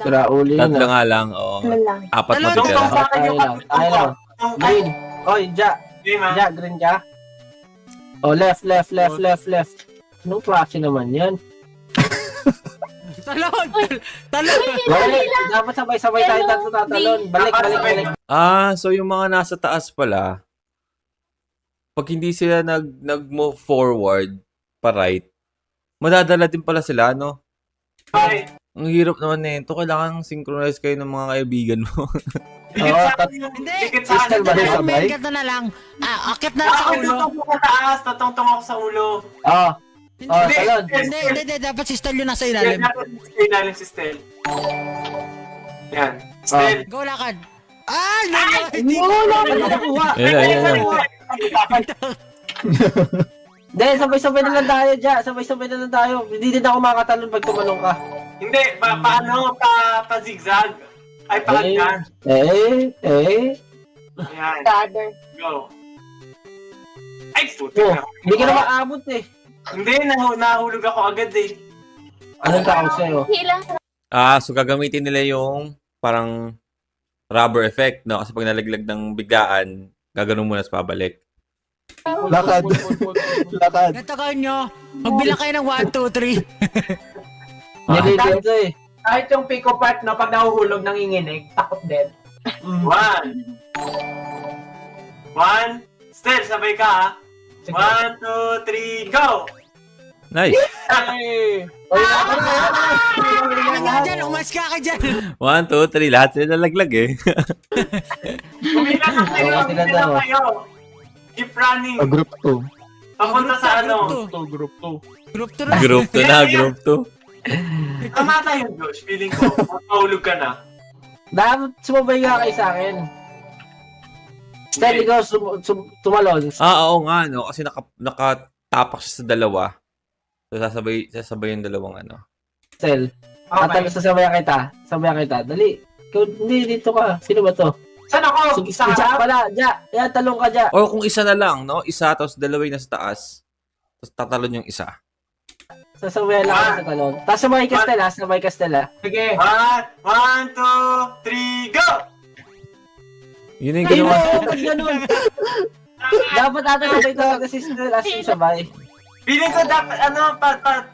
S3: Tara, uli
S1: Tatlo
S3: na.
S1: nga lang. Oo.
S8: Tatlo lang.
S1: Apat
S4: Dalawa.
S1: matitira.
S3: Tayo lang. Green. Oy,
S2: Game ha.
S3: Ja, green ka. Oh, left. Anong klase naman yan?
S4: Talon!
S3: Wala, dapat sabay-sabay tayo tatlo tatalon. Balik.
S1: Ah, so yung mga nasa taas pala, pag hindi sila nag-move forward pa right, madadala din pala sila, no?
S2: Ay,
S1: Ang hirap naman nito. Kailangan synchronize kayo ng mga kaibigan mo.
S2: dikit
S3: Oo,
S2: sa
S3: tat-
S2: akin.
S4: Hindi.
S2: Dikit sa akin.
S3: Crystal ba rin?
S4: Talon,
S3: sabay?
S4: main na lang. Akit na lang sa
S2: Ako,
S4: ulo.
S2: tutong ko sa taas. Tatong ako sa ulo.
S3: Oh,
S4: Hindi,
S3: talon.
S4: hindi. Dapat si Stel yun nasa ilalim.
S2: Ilalim si Stel. Yan. Stel.
S4: Go, lakad. Ay! Hindi.
S3: Ano nakuha?
S1: Ayan.
S3: Hindi, sabay-sabay na lang tayo, Ja. Sabay-sabay na lang tayo. Hindi din ako makatalon pag tumalong ka.
S2: Hindi, paano? Pa-zigzag. Ay, pa-hagdan. Ayan.
S8: Gather.
S2: Go. Ay, puti
S3: Oh,
S2: na.
S3: hindi ka na maabot eh.
S2: Hindi, nahulog ako agad eh.
S3: Anong tawag sa'yo?
S8: Hila.
S1: Ah, so gagamitin nila yung parang rubber effect, no? Kasi pag nalaglag ng biglaan, gaganon muna sa pabalik.
S7: Lakad. Lakad.
S4: Ganito gawin nyo. Magbilang kayo ng 1, 2, 3.
S3: Nililito eh.
S6: Kahit yung Pico Park, no, pag nahuhulog nanginginig, takot din.
S2: 1. Stel, sabay ka ha. 1, 2, 3, go!
S1: Nice.
S5: Ay!
S4: Ano nga dyan? Umas ka dyan.
S1: 1, 2, 3. Lahat sila nalaglag eh.
S6: Kumila na kayo,
S3: Oo, sila
S6: kumila
S3: daw.
S6: kayo. Keep running.
S7: Group 2.
S6: Papunta sa ano.
S5: Group 2.
S4: Group 2 na.
S1: Group 2 na, group 2.
S6: Tama tayo, Josh. Feeling ko, matahulog ka na.
S3: Dapat sumabay nga kayo sa akin. Stel, ikaw tumalon.
S1: Oo nga, no? Kasi nakatapak siya sa dalawa. So, sasabay yung dalawang ano.
S3: Stel,
S6: Okay.
S3: sasabayan kita. Sabayan kita. Dali. Ikaw, hindi, dito ka. Sino ba to?
S6: Saan ako?
S3: Sige,
S6: Sa
S3: Diya
S6: harap?
S3: pala. Diya. Yan, talong ka, Diya.
S1: Or kung isa na lang, no? Isa, tapos dalawa yung nasa taas. Tapos tatalon yung isa.
S3: Sasabayan lang ako sa talon. Tapos sabay ka, Stel, ha? Sabay ka, Stel, ha?
S6: Sige. 1, 2, 3, go!
S1: Yun yung
S3: Ay,
S1: ginawa.
S3: no, pag ganun. Dapat ata sabay talaga si Stel as yung sabay.
S6: Feeling ko dapat, ano,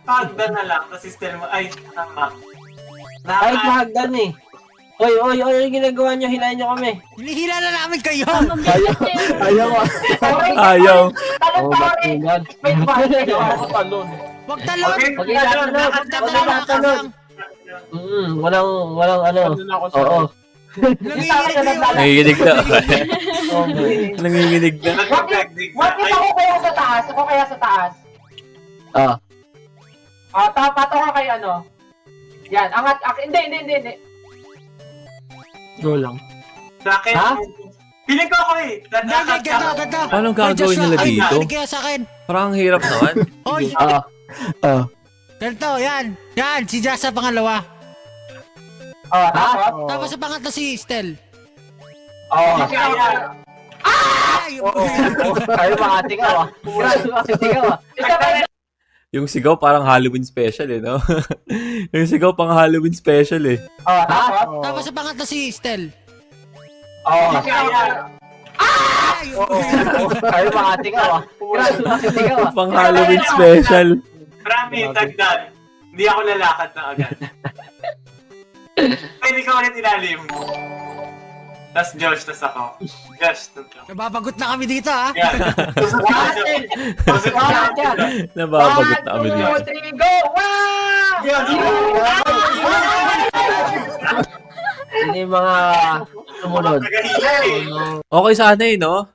S6: pagdan na lang. Kasi still mo, ay, tama.
S3: Ay, mahagdan eh. Oy, yung ginagawa nyo, hilahin nyo kami.
S4: Hinihila na namin kayo.
S7: Ayaw ah.
S1: Ayaw.
S6: Talon
S3: Oh,
S6: pa
S3: ba't
S6: rin.
S3: yan?
S6: Wait, bakit?
S5: Ako talon.
S4: Wag talon.
S6: Okay,
S3: Okay,
S6: talon,
S3: talon.
S4: Wag talon.
S3: Wag talon. Walang ano.
S5: Talon ako sa
S3: Oo.
S4: Nanginginig kayo.
S1: Nanginginig na.
S3: Okay.
S1: Nanginginig na.
S6: What if ako kaya sa taas? Ako kaya sa taas?
S3: Ah.
S6: Pato ka kay ano? Yan, angat, hindi.
S5: Go lang.
S6: Sa akin,
S3: Ha?
S6: feeling ko ako eh.
S4: Ganda.
S1: Paano
S4: Ay,
S1: gagawin
S4: Joshua,
S1: nila
S4: ay,
S1: dito?
S4: makinig kayo sa akin.
S1: Parang ang hirap naman.
S4: Hoy,
S3: Ah.
S4: ganito, yan. Yan, si Jazz sa pangalawa.
S6: Tapos?
S4: Tapos sa pangatlo si Stel.
S6: Kaya.
S4: Ay!
S3: Ay, makati ka, ah. Grabe, makati ka, ah.
S1: Yung sigaw parang Halloween special eh, no? Yung sigaw pang Halloween special eh.
S6: Tapos?
S4: Tapos sa pangatlo si Stel.
S6: Kaya.
S4: Ay!
S3: Ay, makati ka, ah. Grabe, makati ka, ah.
S1: Pang Halloween special.
S6: Promise, tagdan. Hindi ako lalakad na agad. Ay, hindi ka ulit ilalim. Tas Josh, tas ako. Josh, tas ako.
S4: Nababagot na kami dito, ha?
S6: Yan. Tusok ka na siya. Tusok ka na siya.
S1: Nababagot na kami dito.
S6: 1, 2, 3, go! Wow! Yan!
S3: Yun yung mga sumunod.
S6: Nagahila eh.
S1: Okay sana eh, no?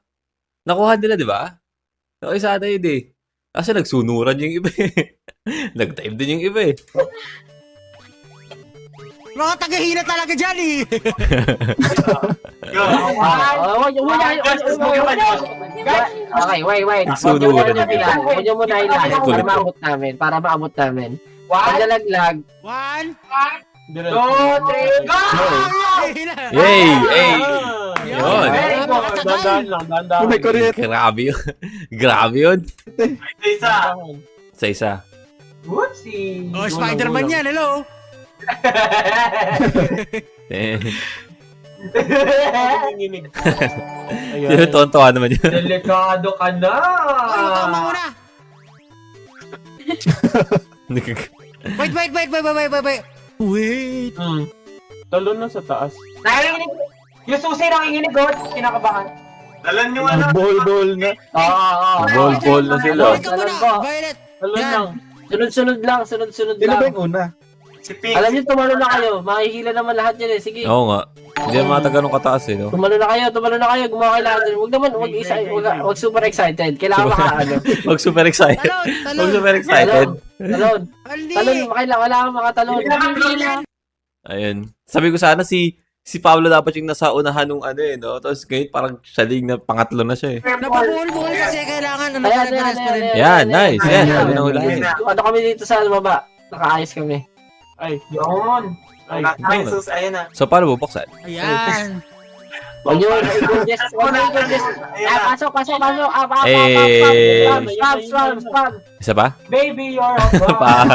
S1: Nakuha nila, di ba? Okay sana yun eh. Kasi nagsunuran yung iba eh. Nag-time din yung iba eh.
S4: Mga tagahina talaga dyan, eh.
S6: Go!
S3: Okay, wait.
S1: Nagsunuran.
S3: Huwag nyo muna hilahin para maabot namin.
S6: 1,
S3: Paglalaglag,
S4: 1,
S6: 2, 3, go!
S1: Yay! Hey! Yun.
S5: Dandan lang, dandan.
S7: May kuryente.
S1: Grabe yun. Grabe yun.
S6: Isa.
S1: Sa isa.
S6: Whoopsie!
S4: Oh, Spider-Man yan, hello.
S1: Eh.
S5: Nanginginig.
S1: Yun, tontuwa naman yun.
S6: Delikado ka na!
S4: Ay, huwag kang mauna. Wait. Wait.
S5: Talon na sa taas.
S6: Nanginginig! Yung susi nanginginig, God! Kinakabahan. Dalan yung ano.
S7: Ball na.
S1: Ball na sila.
S4: Wait ka muna, Violet.
S5: Talon
S4: Yan.
S5: lang.
S3: sunod-sunod lang.
S7: Sino ba yung una?
S6: Si Pink.
S3: Alam niyo, tumalo na kayo. Makihila naman lahat yan eh. Sige.
S1: Oo nga. Hindi naman mata ganun kataas eh, no?
S3: Tumalo na kayo. Gumawa kayo lahat. Huwag super excited. Kailangan makaano.
S1: Huwag super excited.
S4: Talon.
S1: Huwag super excited.
S3: Talon.
S4: Hindi.
S3: Kailangan makatalon.
S1: Ayun. Sabi ko sana si Pablo dapat yung nasa unahan nung ano eh, no? Tapos ngayon parang siya din na pangatlo na siya eh.
S4: Napabuhol kasi kailangan ano
S3: Ayan,
S4: pare-pares pa rin.
S1: Yan, nice. Yan,
S7: Ayan,
S1: sabi na ulahin.
S3: Ano kami dito sa baba? Nakaayos kami.
S5: Ay,
S6: Yun.
S5: ay.
S6: Ay, sus, ayan na.
S1: So, paano bubuksan?
S4: Ayan.
S3: Huwag nyo i-contest.
S6: Ayan na.
S3: Pasok. Spam.
S1: Isa pa?
S6: Baby, you're a
S1: Pa.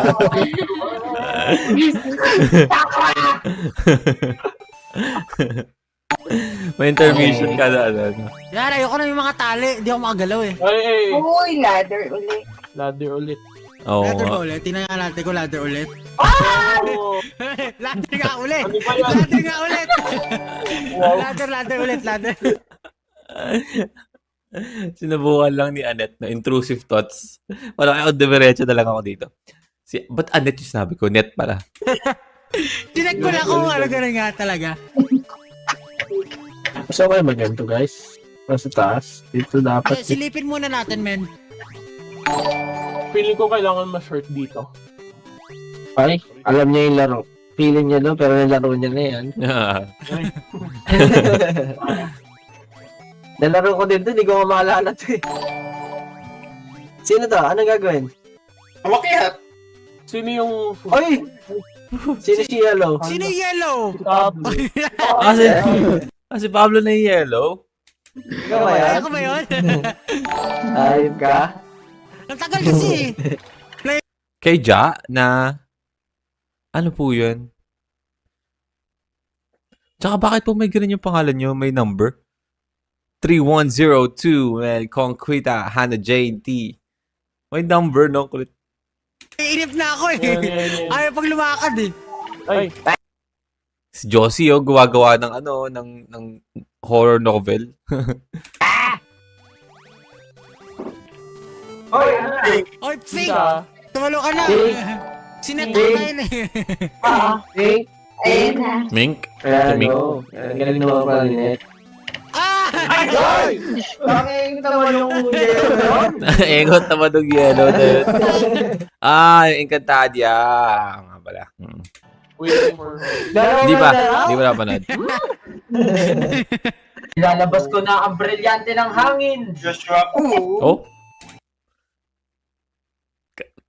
S1: May intermission ka na ano.
S4: Yan, ayoko na yung mga tali. Hindi ako makagalaw eh.
S5: Ay.
S8: Uy, ladder ulit.
S5: Ladder ulit.
S1: Oo
S4: Ladder
S1: nga.
S4: ba ulit? Tingnan nga natin ko ladder ulit.
S5: Oh!
S4: Ladder nga ulit.
S5: Ano ba yan?
S4: Ladder nga ulit.
S5: Wow.
S4: Ladder ulit. Ladder.
S1: Sinubukan lang ni Annette na intrusive thoughts. Parang ako diretso na lang ako dito. Ba't Annette yung sinabi ko? Net pala.
S4: Tinek ko lang kung ano ganun nga talaga.
S5: Gusto ko yung maganda guys. Nasa taas. Dito
S4: Ay,
S5: dapat.
S4: silipin muna natin, men.
S5: Feeling ko kailangan ma-short dito.
S3: Ay, alam niya yung laro. Feeling niya doon, pero nalaro niya na yan. Nalaro ko din doon, hindi ko maalala to eh. Sino to? Anong gagawin?
S2: Umakyat!
S5: Sino yung...
S3: Oy! Sino si Yellow?
S4: Sino yung yellow?
S1: Si Pablo na yung yellow.
S3: Ikaw ba yan?
S4: Ay, ako ba yun?
S3: Ayun ka?
S4: Ang tagal kasi.
S1: Kay Ja na... Ano po yun? Tsaka bakit po may ganun yung pangalan nyo? May number? 3102 and Concreta Hannah Jane T. May number, no? Kulit.
S4: Inip na ako eh. Ayaw pag lumakad eh.
S5: Ay,
S1: Si Josie, oh, gumagawa ng ano, ng horror novel.
S3: Oy, ano na?
S4: Oy, Fink!
S5: siya.
S4: Tumalo ka na.
S3: Fink!
S4: Sineto na yun eh.
S3: Hey!
S8: Ayun na.
S1: Mink?
S3: Ano? Galing naman pala ni Net.
S4: Ah!
S3: Ay! Bakit naman yung yellow?
S1: Engot naman ng yellow na yun. Yung Encantadia. Nga pala.
S5: Waiting for her.
S1: Di ba? Di ba napanood?
S6: Ilalabas ko na ang brilyante ng hangin.
S2: Joshua.
S1: Oh?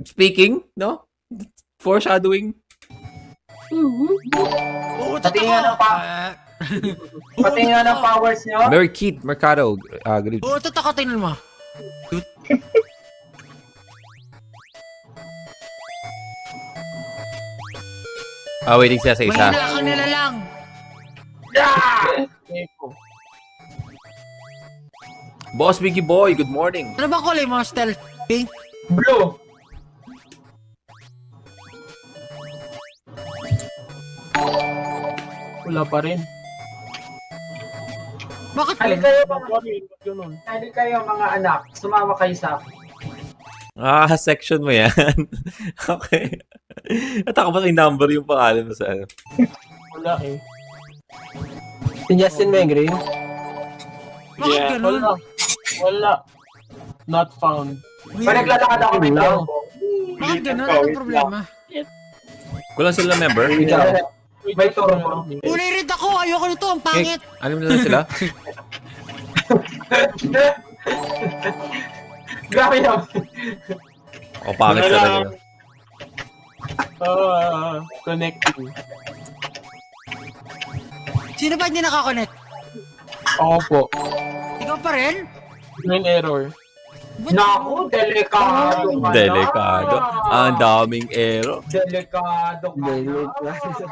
S1: Speaking, no? Foreshadowing.
S4: Uutot
S6: Pati
S4: ako.
S6: nga ng Pati nga ng powers nyo.
S1: Mary Keith Mercado. Good.
S4: Uutot ako, tingnan mo.
S1: Waiting siya sa isa.
S4: Mahina ka nila lang.
S5: Echo.
S1: Boss Biggie Boy, good morning.
S4: Ano ba kulay mo, Stealth? Pink?
S6: Blue.
S5: Wala pa rin.
S4: Bakit
S6: Halika
S4: yun?
S6: kayo
S5: Wala
S6: mga,
S5: pa rin. Ba't ganun?
S6: halika kayo mga anak. Sumama kayo sa akin.
S1: Section mo yan. Okay. At ako ba yung number yung pangalan mo sa ano?
S5: Wala eh.
S3: Si Justin Megri?
S4: Bakit ganun?
S5: Wala. Wala. Not found.
S6: Pag naglalakad ako ng
S3: Wala.
S6: tempo.
S4: Bakit ganun? Anong problema?
S1: Kulang sila member?
S3: Ikaw.
S6: May turbo.
S4: Kulay red ako. Ayoko nito. Ang pangit.
S1: Alam mo na sila?
S6: Grabe naman.
S1: O, pangit
S5: Wala.
S1: talaga.
S5: Connecting.
S4: Sino ba hindi nakakonect?
S5: Ako po.
S4: Ikaw pa rin?
S5: Main error.
S4: Ba't
S6: Naku, delikado ka na.
S1: Delikado. Ang daming error.
S6: Delikado ka na.
S3: Delikado.